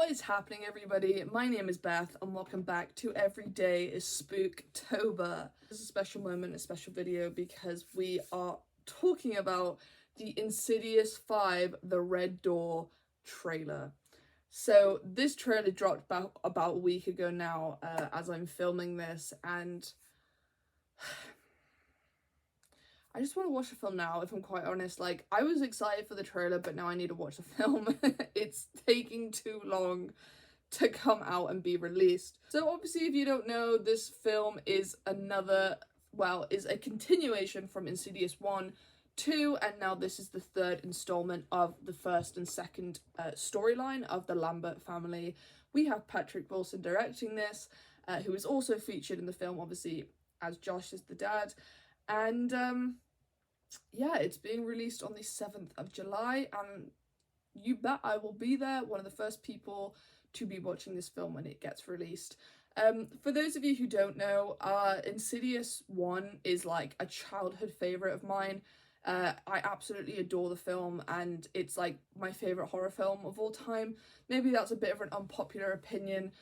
What is happening, everybody? My name is Beth and welcome back to Every Day is Spooktober. This is a special moment, a special video, because we are talking about the Insidious 5 The Red Door trailer. So this trailer dropped about a week ago now, as I'm filming this, and I just want to watch the film now, if I'm quite honest. Like, I was excited for the trailer, but now I need to watch the film. It's taking too long to come out and be released. So obviously, if you don't know, this film is is a continuation from Insidious 1, 2, and now this is the third installment of the first and second storyline of the Lambert family. We have Patrick Wilson directing this, who is also featured in the film, obviously, as Josh is the dad. And yeah, it's being released on the 7th of July, and you bet I will be there, one of the first people to be watching this film when it gets released. For those of you who don't know, Insidious 1 is like a childhood favourite of mine. I absolutely adore the film, and it's like my favourite horror film of all time. Maybe that's a bit of an unpopular opinion,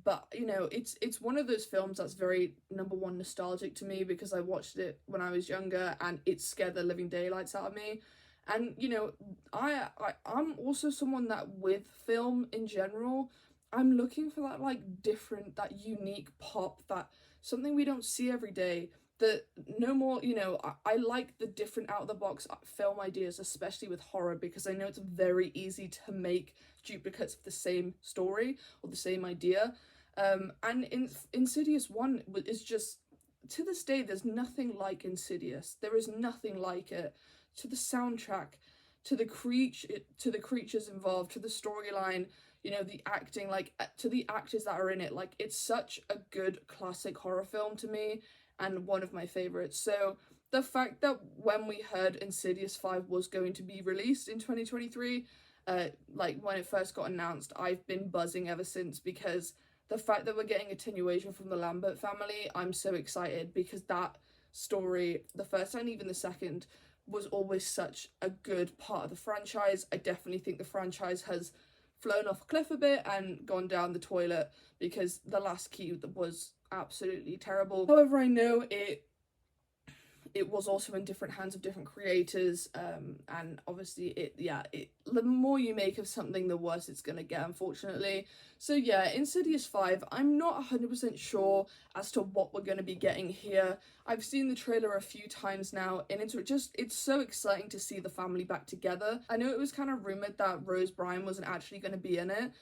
but you know, it's one of those films that's very, number one, nostalgic to me, because I watched it when I was younger and it scared the living daylights out of me. And you know, I'm also someone that, with film in general, I'm looking for that like different, that unique pop, that something we don't see every day. That no more, you know, I like the different out of the box film ideas, especially with horror, because I know it's very easy to make duplicates of the same story or the same idea. And Insidious 1 is just, to this day, there's nothing like Insidious. There is nothing like it. To the soundtrack, to the creatures involved, to the storyline, you know, the acting, like to the actors that are in it. Like, it's such a good classic horror film to me, and one of my favorites. So the fact that when we heard Insidious 5 was going to be released in 2023, like when it first got announced, I've been buzzing ever since, because the fact that we're getting a continuation from the Lambert family, I'm so excited, because that story, the first and even the second, was always such a good part of the franchise. I definitely think the franchise has flown off a cliff a bit and gone down the toilet, because the last key was absolutely terrible. However, I know it was also in different hands of different creators, and obviously the more you make of something, the worse it's gonna get, unfortunately. So yeah, Insidious 5, I'm not 100% sure as to what we're gonna be getting here. I've seen the trailer a few times now, and it's so exciting to see the family back together. I know it was kind of rumored that Rose Byrne wasn't actually gonna be in it.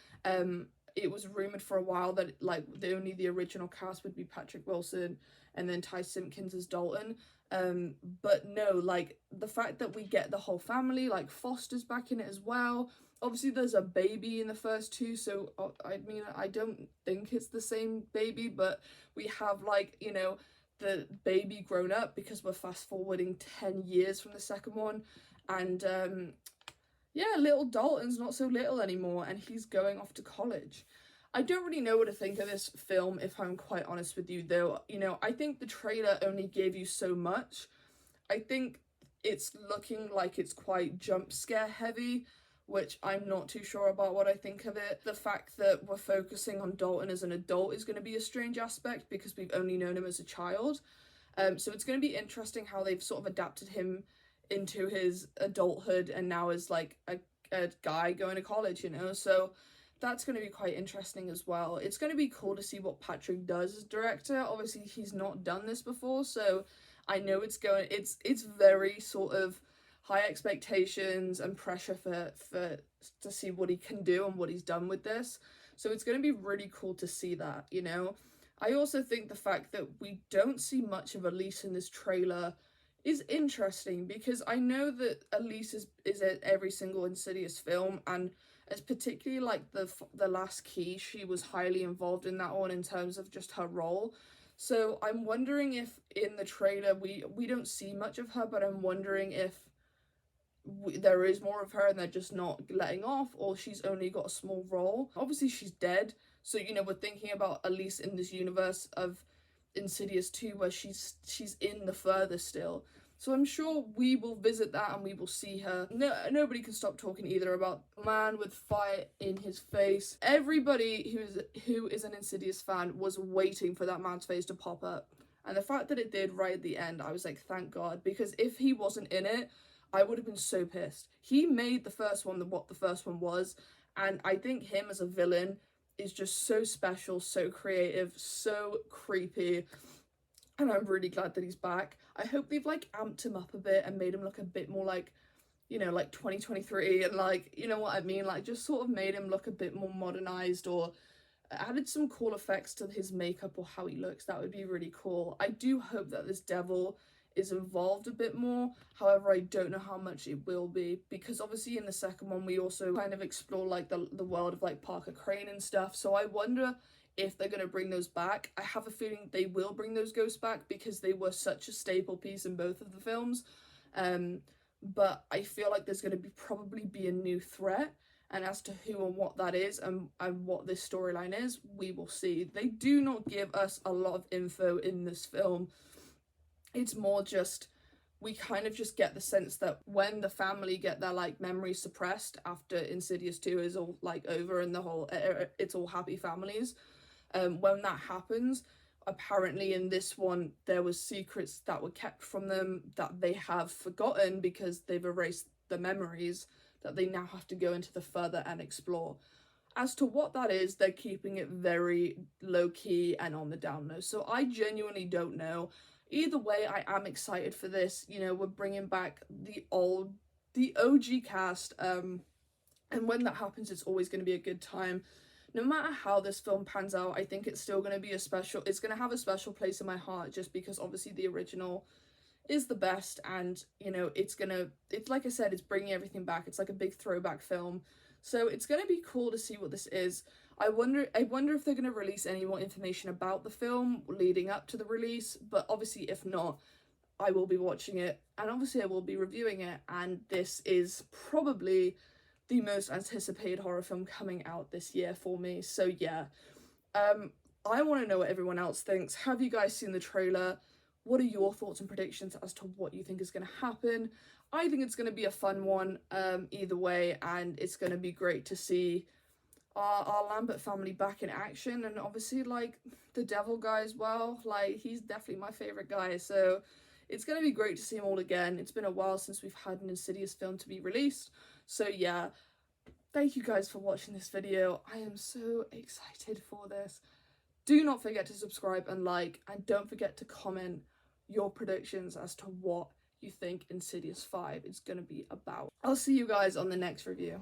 It was rumored for a while that like only the original cast would be Patrick Wilson and then Ty Simpkins as Dalton. But no, like the fact that we get the whole family, like Foster's back in it as well. Obviously there's a baby in the first two, so I mean, I don't think it's the same baby, but we have, like, you know, the baby grown up, because we're fast forwarding 10 years from the second one. And yeah, little Dalton's not so little anymore, and he's going off to college. I don't really know what to think of this film, if I'm quite honest with you, though. You know, I think the trailer only gave you so much. I think it's looking like it's quite jump scare heavy, which I'm not too sure about what I think of it. The fact that we're focusing on Dalton as an adult is going to be a strange aspect, because we've only known him as a child. So it's going to be interesting how they've sort of adapted him into his adulthood, and now is like a guy going to college, you know. So that's going to be quite interesting as well. It's going to be cool to see what Patrick does as director. Obviously, he's not done this before, so I know it's very sort of high expectations and pressure for to see what he can do and what he's done with this. So it's going to be really cool to see that, you know. I also think the fact that we don't see much of Elise in this trailer is interesting, because I know that Elise is at every single Insidious film, and it's particularly like the last key, she was highly involved in that one in terms of just her role. So I'm wondering if in the trailer we don't see much of her, but I'm wondering if there is more of her and they're just not letting off, or she's only got a small role. Obviously she's dead, so you know, we're thinking about Elise in this universe of Insidious 2, where she's in the further still. So I'm sure we will visit that and we will see her. Nobody can stop talking either about a man with fire in his face. Everybody who is an Insidious fan was waiting for that man's face to pop up. And the fact that it did right at the end, I was like, thank God. Because if he wasn't in it, I would have been so pissed. He made the first one what the first one was. And I think him as a villain is just so special, so creative, so creepy. And I'm really glad that he's back. I hope they've like amped him up a bit and made him look a bit more like, you know, like 2023 and like, you know what I mean? Like just sort of made him look a bit more modernized or added some cool effects to his makeup or how he looks. That would be really cool. I do hope that this devil is involved a bit more. However, I don't know how much it will be, because obviously in the second one we also kind of explore like the world of like Parker Crane and stuff. So I wonder if they're going to bring those back. I have a feeling they will bring those ghosts back because they were such a staple piece in both of the films. But I feel like there's going to probably be a new threat, and as to who and what that is and what this storyline is, we will see. They do not give us a lot of info in this film. It's more just, we kind of just get the sense that when the family get their like memories suppressed after Insidious 2 is all like over and the whole it's all happy families, when that happens, apparently in this one there was secrets that were kept from them that they have forgotten because they've erased the memories, that they now have to go into the further and explore. As to what that is, they're keeping it very low-key and on the down low, so I genuinely don't know. Either way, I am excited for this. You know, we're bringing back the OG cast, and when that happens, it's always going to be a good time. No matter how this film pans out, I think it's still going to be it's going to have a special place in my heart, just because obviously the original is the best, and you know, it's like I said, it's bringing everything back. It's like a big throwback film, so it's going to be cool to see what this is. I wonder if they're going to release any more information about the film leading up to the release, but obviously if not, I will be watching it, and obviously I will be reviewing it, and this is probably the most anticipated horror film coming out this year for me. So yeah, I want to know what everyone else thinks. Have you guys seen the trailer? What are your thoughts and predictions as to what you think is going to happen? I think it's going to be a fun one either way, and it's going to be great to see our Lambert family back in action, and obviously like the devil guy as well. Like, he's definitely my favorite guy, so it's going to be great to see him all again. It's been a while since we've had an Insidious film to be released, so yeah, thank you guys for watching this video. I am so excited for this. Do not forget to subscribe and like, and don't forget to comment your predictions as to what you think Insidious 5 is going to be about. I'll see you guys on the next review.